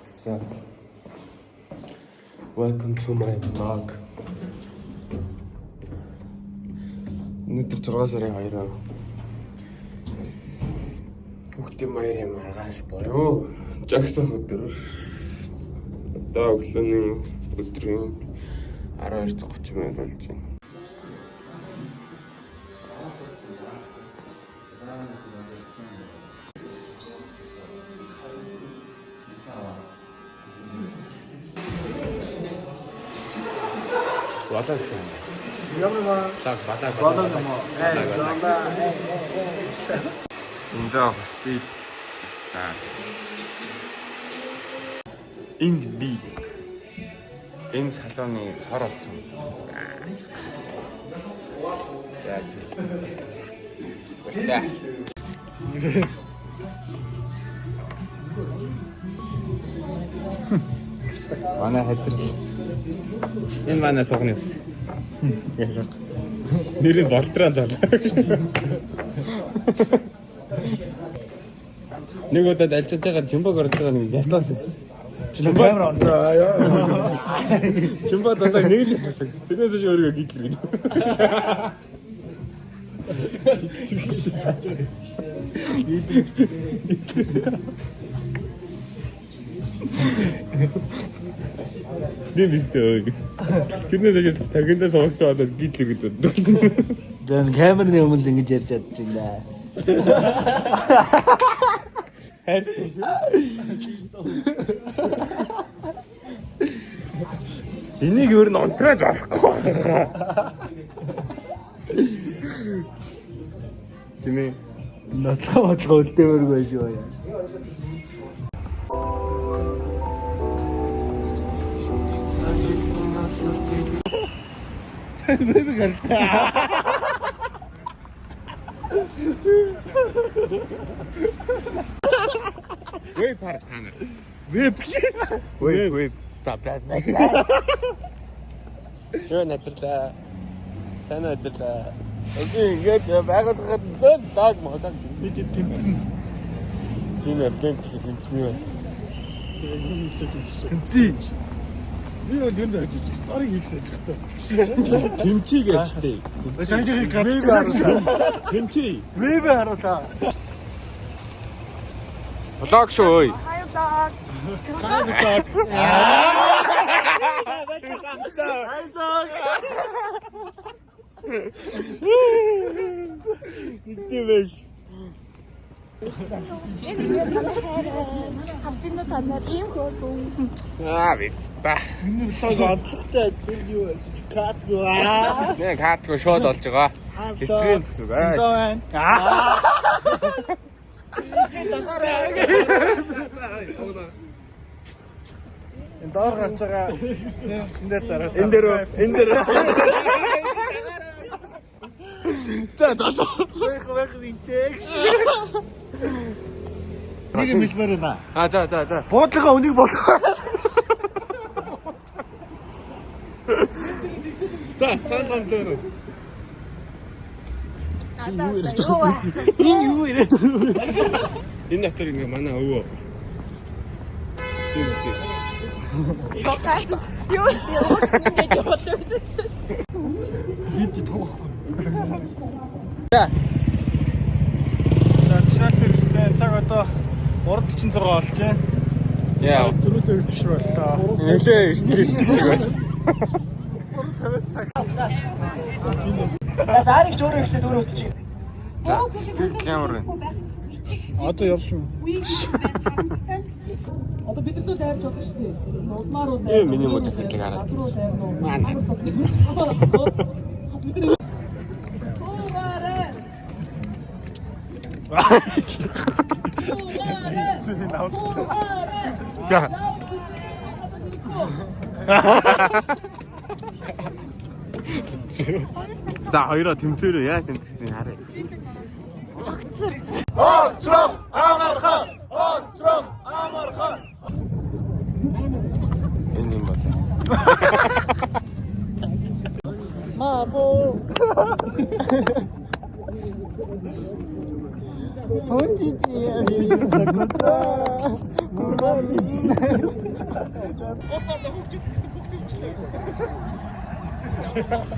So, welcome to my vlog. Өнөөдөр 6 сарын 2-аа Хүүхдийн баярын маргааш буюу жагсах өдөр. Одоо өглөөний өдрийн 12:30 минут болж байна. Балаг шүү. Ямаа балаг юм уу? Зинзаа хостел. Энэ би энэ салооны сор болсон. За. Манай хазрал. Энэ манай согны ус. Яа. Нэрээ болтраа зарлаа. Нэг удаад альчиж байгаа жимбог оруулж байгаа нэг яслаас гэсэн. Камер он яа. Жимбо задаа нээлээс гэсэн. Тэрнээс ч өөрийгөө гиг хэрэг. Дэмэстэй. Тэрнээс ч таргиндаа согтоо одоо гитлэг гэдэг. Дэн камерны өмнө л ингэж ярьж чадчих юм да. Хайртай шүү. Энийг өөр нь онтрааж авахгүй. Тэмээ. Натаа бодлоо үлдээвэргүй шүү яа. Бэби гэлтэ. Веб партнер. Веб чи. Веб. Таптай. Юу нэтэрлээ. Санаа нэтэрлээ. Ингээд байгууллагад л даг модог бид тэмцэн. Энэ апдейт тэмцэн юу вэ? Тэмцээ. Би өдөр дэж стори хийсэн хэрэгтэй. Тэмцээ гэжтэй. Саяны веб харуулаа. Тэмцээ. Веб харуулаа. Влог шүү ой. Hi vlog. Итгэвэж. Энэ юу хавцын та нар ийм хөөрхөн. Вицта. Энэ таг онцлогтой тэр юу вэ? Катгүй. Нэ катгүй шууд болж байгаа. Стрим зүг аа. Энэ доор гарч байгаа нэмчэн дээр дараас. Энэ дээр. За. Байх винчэк. Нэг юм хэлмээр байна. За. Буудлага үнийг болгоо. За, цаан дээр. Энэ юу ирээд Энэ дотор ингээ манай өвөө. Тиймстэй. Юу ингэ явуулж хит тоо. За. Шалтер ирсэн. Цаг одоо 3:46 болж байна. Яа. Төрүүлээ ирчих боллоо. Нэлээ ирчих байна. 50 цаг. Заарыг зөөрөө ихтэй дөрөв өтчих. За, камер. Одоо явж юм. Одоо бид нар дайрч болно шүү дээ. Удмаар уу Ээ, миний муу захирлыг хараад. Манай. За. За, хоёроо тэмцээрээ яаж тэмцэх харъя. Огцрох амархан. Энэ юм байна. Мабо. Хончити.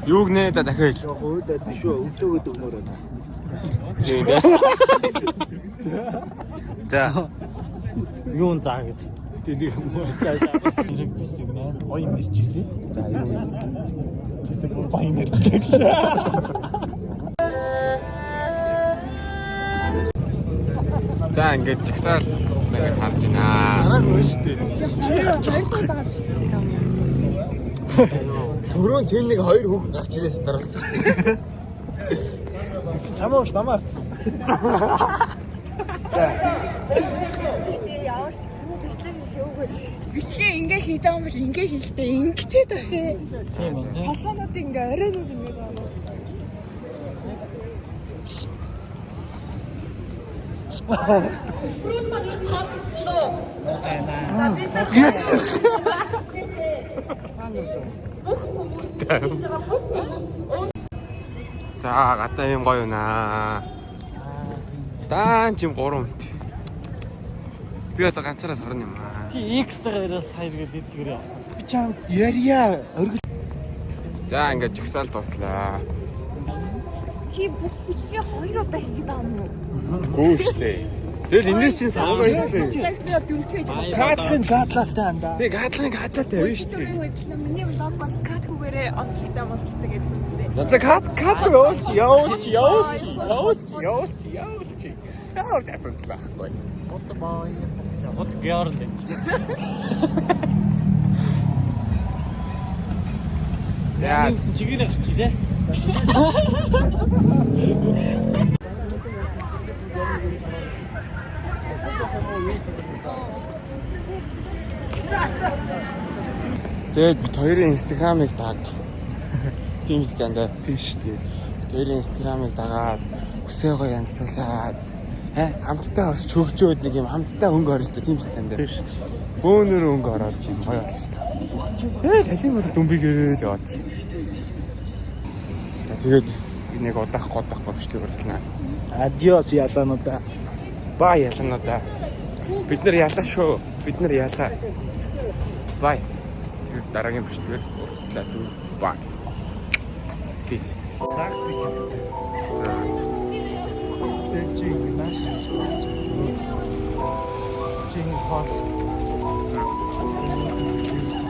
Юу гэнэ за дахиад. Яг өөдөө шүү өвдөгөөд өгмөр байна. Тийм дээ. За. Юу заа гэж. Тэнийг муу цаашаа. Зэрэг бисэг нээр гоё мэрчээсэ. За юу. Тэсэг гоё мэрчдэг шээ. За ингээд жагсаал ингээд харж байна. Араа гоё штэ. Төрөө тэр нэг хоёр хүүхэн гарч ирээс дараалцсан шүү дээ. Чамаач намаа арцсан. Ямар ч бичлэг хийгээгүй. Бичлэг ингээ хийж байгаа юм бол ингээ хийлтэй ингэчээд ахээ. Тийм үү. Толгоонууд ингээ оройнууд ингээ байна. За гадаа юм гоё юунаа. Даан чим 3 минут. Би одоо ганцаараа сорно юм аа. Ти экстраээс хайргээд идэгэр яах. Би чам ярья. За ингээд жагсаал дуслаа. Чи бүх бичлэгээ 2 удаа хийгээд байгаа юм уу? Гүү штэ. Тэгэл энэс чинь самгаа хэлсэн. Чигсээ дөрөвт хийж байгаа. Катлын катлалтай юм да. Би гатлын гатлаатай биш Тэр штэ. үед л миний влог бол каткүүгээрээ онцлогтой монцлогтой гэсэн юм зү. За кат явуулч. Яавч асуудал байхгүй. Фото баа. Фото георн дээ. Яа, чигээр гарчи тий. тэгээд бид хоёрын инстаграмыг даг. Тийм стандаа. Тийш тий. Хоёрын инстаграмыг дагаад өсөөгөө янзлуулаад хамтдаа өсч хөгжөөд нэг юм хамтдаа өнгө оролтой тийм стандаа. Тийш. Бөөнөр өнгө ороод юм гоё боллоо шүү дээ. Талын бол дүмбигээд яваад. За тэгээд би нэг удахгүй бичлэг барьлаа. Адиос ялаануудаа. Бай ялануудаа. Бид нар ялаа шүү. Бид нар ялаа. Бай. Тэгээд дараагийн бичлэгээр уулзлаа дүү. Бай. Peace. Тагс гэж хэлсэн. Чи нааш гэж байна. Чи хол.